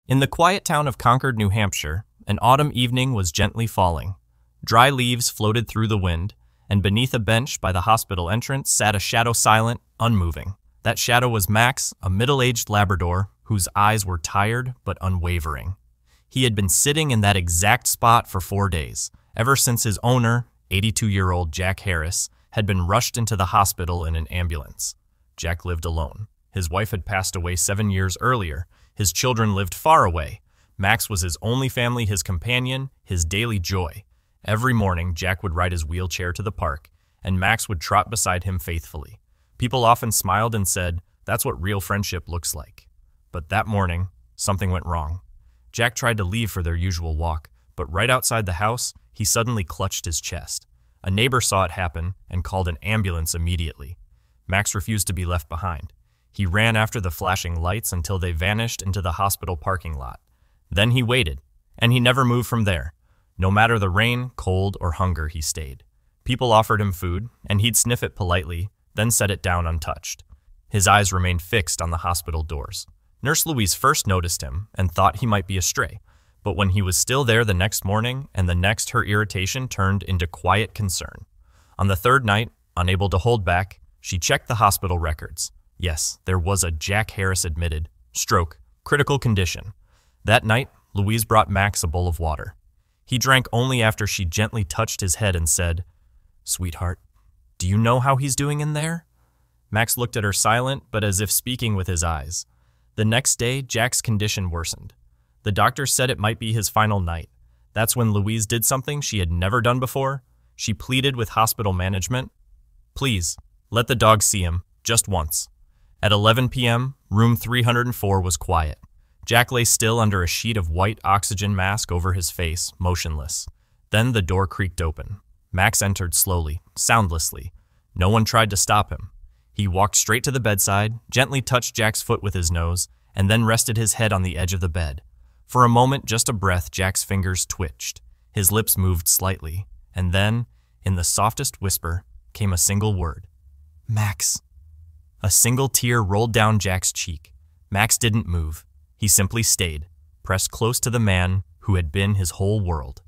In the quiet town of Concord, New Hampshire, an autumn evening was gently falling. Dry leaves floated through the wind, and beneath a bench by the hospital entrance sat a shadow silent, unmoving. That shadow was Max, a middle-aged Labrador whose eyes were tired but unwavering. He had been sitting in that exact spot for 4 days, ever since his owner, 82-year-old Jack Harris, had been rushed into the hospital in an ambulance. Jack lived alone. His wife had passed away 7 years earlier. His children lived far away. Max was his only family, his companion, his daily joy. Every morning, Jack would ride his wheelchair to the park, and Max would trot beside him faithfully. People often smiled and said, "That's what real friendship looks like." But that morning, something went wrong. Jack tried to leave for their usual walk, but right outside the house, he suddenly clutched his chest. A neighbor saw it happen and called an ambulance immediately. Max refused to be left behind. He ran after the flashing lights until they vanished into the hospital parking lot. Then he waited, and he never moved from there. No matter the rain, cold, or hunger, he stayed. People offered him food, and he'd sniff it politely, then set it down untouched. His eyes remained fixed on the hospital doors. Nurse Louise first noticed him and thought he might be a stray, but when he was still there the next morning and the next, her irritation turned into quiet concern. On the third night, unable to hold back, she checked the hospital records. Yes, there was a Jack Harris admitted. Stroke. Critical condition. That night, Louise brought Max a bowl of water. He drank only after she gently touched his head and said, "Sweetheart, do you know how he's doing in there?" Max looked at her silent, but as if speaking with his eyes. The next day, Jack's condition worsened. The doctor said it might be his final night. That's when Louise did something she had never done before. She pleaded with hospital management, "Please, let the dog see him, just once." At 11 p.m., room 304 was quiet. Jack lay still under a sheet of white oxygen mask over his face, motionless. Then the door creaked open. Max entered slowly, soundlessly. No one tried to stop him. He walked straight to the bedside, gently touched Jack's foot with his nose, and then rested his head on the edge of the bed. For a moment, just a breath, Jack's fingers twitched. His lips moved slightly, and then, in the softest whisper, came a single word. "Max." A single tear rolled down Jack's cheek. Max didn't move. He simply stayed, pressed close to the man who had been his whole world.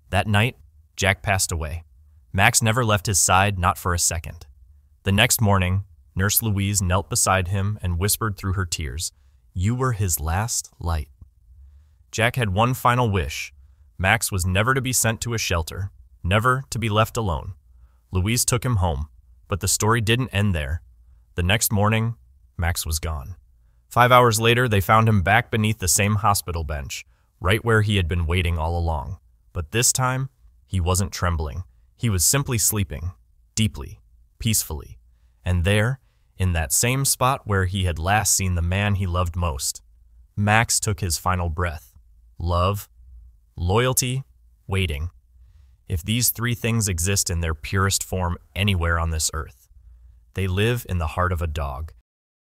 That night, Jack passed away. Max never left his side, not for a second. The next morning, Nurse Louise knelt beside him and whispered through her tears, "You were his last light." Jack had one final wish. Max was never to be sent to a shelter, never to be left alone. Louise took him home, but the story didn't end there. The next morning, Max was gone. 5 hours later, they found him back beneath the same hospital bench, right where he had been waiting all along. But this time, he wasn't trembling. He was simply sleeping, deeply, peacefully. And there, in that same spot where he had last seen the man he loved most, Max took his final breath. Love, loyalty, waiting. If these three things exist in their purest form anywhere on this earth, they live in the heart of a dog.